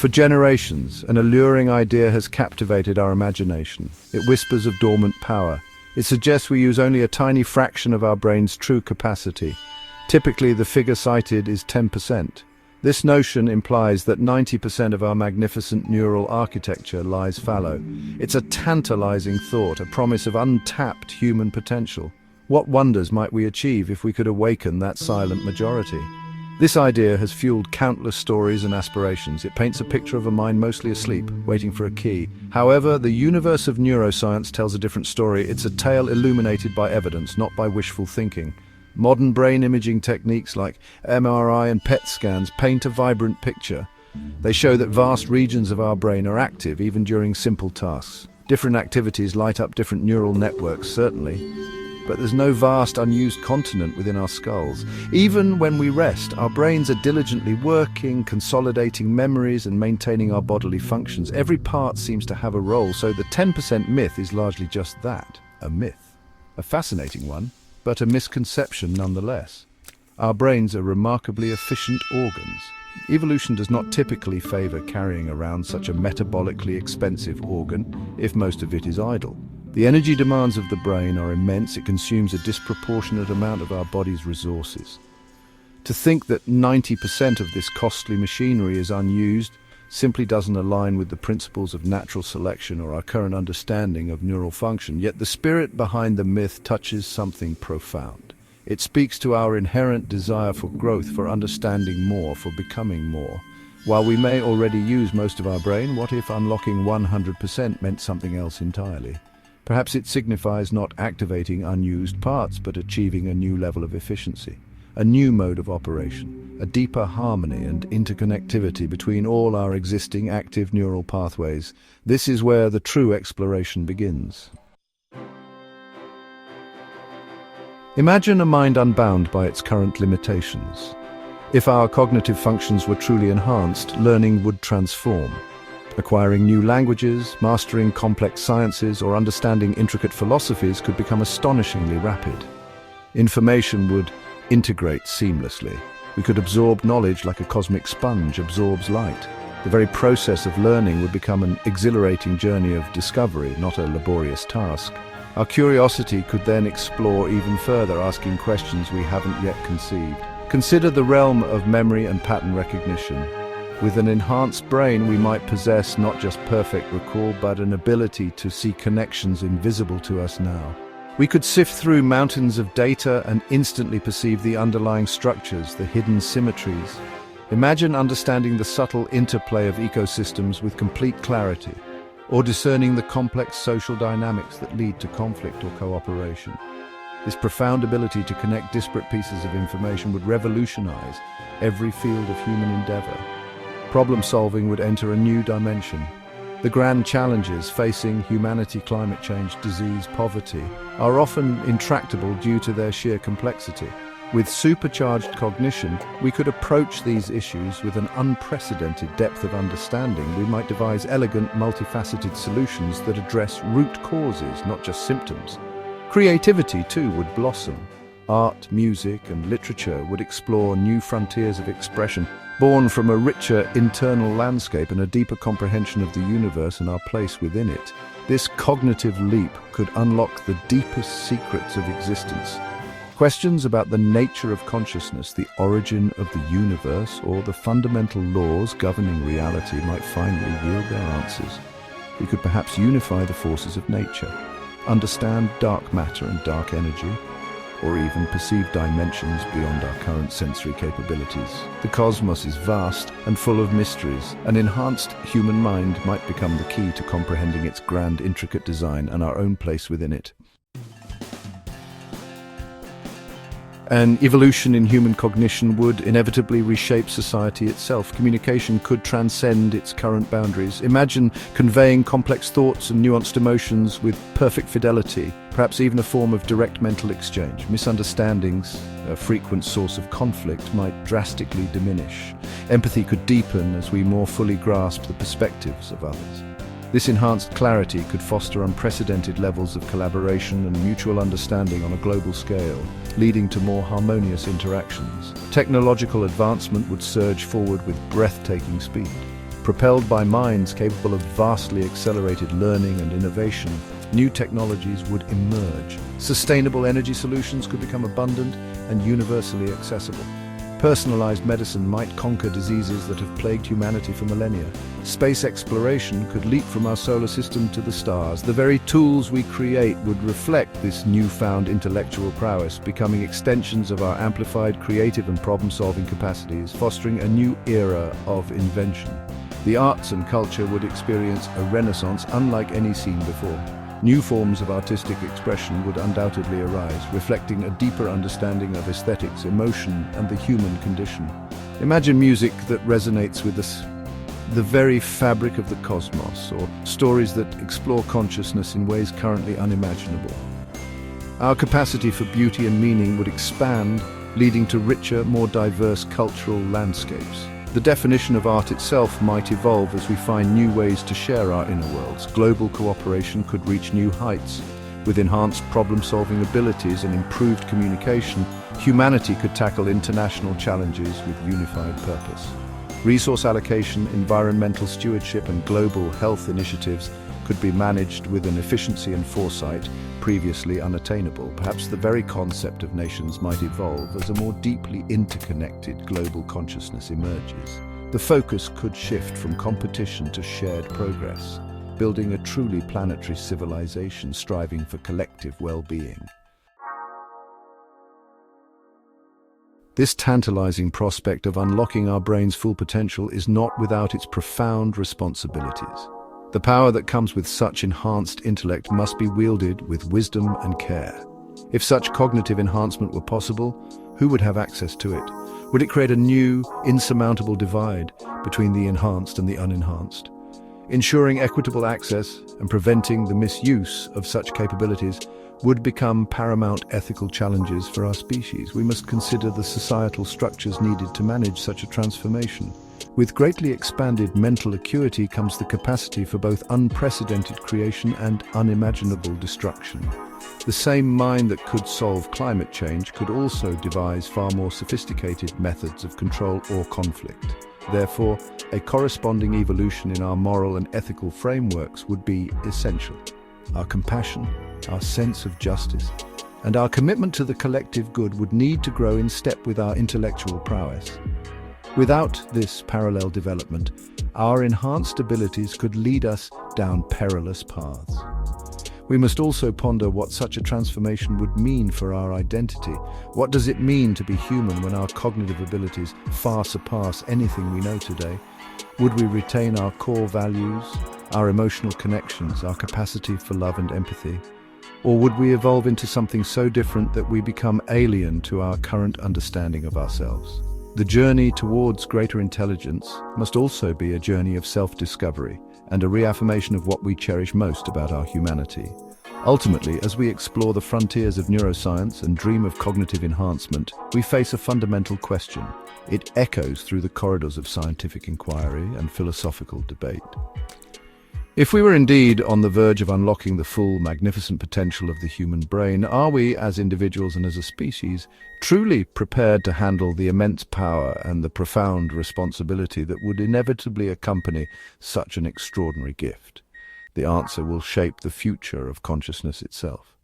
For generations, an alluring idea has captivated our imagination. It whispers of dormant power. It suggests we use only a tiny fraction of our brain's true capacity. Typically, the figure cited is 10%. This notion implies that 90% of our magnificent neural architecture lies fallow. It's a tantalizing thought, a promise of untapped human potential. What wonders might we achieve if we could awaken that silent majority? This idea has fueled countless stories and aspirations. It paints a picture of a mind mostly asleep, waiting for a key. However, the universe of neuroscience tells a different story. It's a tale illuminated by evidence, not by wishful thinking. Modern brain imaging techniques like MRI and PET scans paint a vibrant picture. They show that vast regions of our brain are active even during simple tasks. Different activities light up different neural networks, certainly. But there's no vast unused continent within our skulls. Even when we rest, our brains are diligently working, consolidating memories and maintaining our bodily functions. Every part seems to have a role, so the 10% myth is largely just that, a myth. A fascinating one, but a misconception nonetheless. Our brains are remarkably efficient organs. Evolution does not typically favor carrying around such a metabolically expensive organ if most of it is idle. The energy demands of the brain are immense. It consumes a disproportionate amount of our body's resources. To think that 90% of this costly machinery is unused simply doesn't align with the principles of natural selection or our current understanding of neural function. Yet the spirit behind the myth touches something profound. It speaks to our inherent desire for growth, for understanding more, for becoming more. While we may already use most of our brain, what if unlocking 100% meant something else entirely? Perhaps it signifies not activating unused parts, but achieving a new level of efficiency, a new mode of operation, a deeper harmony and interconnectivity between all our existing active neural pathways. This is where the true exploration begins. Imagine a mind unbound by its current limitations. If our cognitive functions were truly enhanced, learning would transform. Acquiring new languages, mastering complex sciences, or understanding intricate philosophies could become astonishingly rapid. Information would integrate seamlessly. We could absorb knowledge like a cosmic sponge absorbs light. The very process of learning would become an exhilarating journey of discovery, not a laborious task. Our curiosity could then explore even further, asking questions we haven't yet conceived. Consider the realm of memory and pattern recognition. With an enhanced brain, we might possess not just perfect recall, but an ability to see connections invisible to us now. We could sift through mountains of data and instantly perceive the underlying structures, the hidden symmetries. Imagine understanding the subtle interplay of ecosystems with complete clarity, or discerning the complex social dynamics that lead to conflict or cooperation. This profound ability to connect disparate pieces of information would revolutionize every field of human endeavor. Problem solving would enter a new dimension. The grand challenges facing humanity, climate change, disease, poverty, are often intractable due to their sheer complexity. With supercharged cognition, we could approach these issues with an unprecedented depth of understanding. We might devise elegant, multifaceted solutions that address root causes, not just symptoms. Creativity, too, would blossom. Art, music, and literature would explore new frontiers of expression, born from a richer internal landscape and a deeper comprehension of the universe and our place within it. This cognitive leap could unlock the deepest secrets of existence. Questions about the nature of consciousness, the origin of the universe, or the fundamental laws governing reality might finally yield their answers. We could perhaps unify the forces of nature, understand dark matter and dark energy, or even perceive dimensions beyond our current sensory capabilities. The cosmos is vast and full of mysteries. An enhanced human mind might become the key to comprehending its grand, intricate design and our own place within it. An evolution in human cognition would inevitably reshape society itself. Communication could transcend its current boundaries. Imagine conveying complex thoughts and nuanced emotions with perfect fidelity, perhaps even a form of direct mental exchange. Misunderstandings, a frequent source of conflict, might drastically diminish. Empathy could deepen as we more fully grasp the perspectives of others. This enhanced clarity could foster unprecedented levels of collaboration and mutual understanding on a global scale, leading to more harmonious interactions. Technological advancement would surge forward with breathtaking speed. Propelled by minds capable of vastly accelerated learning and innovation, new technologies would emerge. Sustainable energy solutions could become abundant and universally accessible. Personalized medicine might conquer diseases that have plagued humanity for millennia. Space exploration could leap from our solar system to the stars. The very tools we create would reflect this newfound intellectual prowess, becoming extensions of our amplified creative and problem-solving capacities, fostering a new era of invention. The arts and culture would experience a renaissance unlike any seen before. New forms of artistic expression would undoubtedly arise, reflecting a deeper understanding of aesthetics, emotion, and the human condition. Imagine music that resonates with the very fabric of the cosmos, or stories that explore consciousness in ways currently unimaginable. Our capacity for beauty and meaning would expand, leading to richer, more diverse cultural landscapes. The definition of art itself might evolve as we find new ways to share our inner worlds. Global cooperation could reach new heights. With enhanced problem-solving abilities and improved communication, humanity could tackle international challenges with unified purpose. Resource allocation, environmental stewardship, and global health initiatives could be managed with an efficiency and foresight previously unattainable. Perhaps the very concept of nations might evolve as a more deeply interconnected global consciousness emerges. The focus could shift from competition to shared progress, building a truly planetary civilization striving for collective well-being. This tantalizing prospect of unlocking our brain's full potential is not without its profound responsibilities. The power that comes with such enhanced intellect must be wielded with wisdom and care. If such cognitive enhancement were possible, who would have access to it? Would it create a new, insurmountable divide between the enhanced and the unenhanced? Ensuring equitable access and preventing the misuse of such capabilities would become paramount ethical challenges for our species. We must consider the societal structures needed to manage such a transformation. With greatly expanded mental acuity comes the capacity for both unprecedented creation and unimaginable destruction. The same mind that could solve climate change could also devise far more sophisticated methods of control or conflict. Therefore, a corresponding evolution in our moral and ethical frameworks would be essential. Our compassion, our sense of justice, and our commitment to the collective good would need to grow in step with our intellectual prowess. Without this parallel development, our enhanced abilities could lead us down perilous paths. We must also ponder what such a transformation would mean for our identity. What does it mean to be human when our cognitive abilities far surpass anything we know today? Would we retain our core values, our emotional connections, our capacity for love and empathy? Or would we evolve into something so different that we become alien to our current understanding of ourselves? The journey towards greater intelligence must also be a journey of self-discovery and a reaffirmation of what we cherish most about our humanity. Ultimately, as we explore the frontiers of neuroscience and dream of cognitive enhancement, we face a fundamental question. It echoes through the corridors of scientific inquiry and philosophical debate. If we were indeed on the verge of unlocking the full, magnificent potential of the human brain, are we, as individuals and as a species, truly prepared to handle the immense power and the profound responsibility that would inevitably accompany such an extraordinary gift? The answer will shape the future of consciousness itself.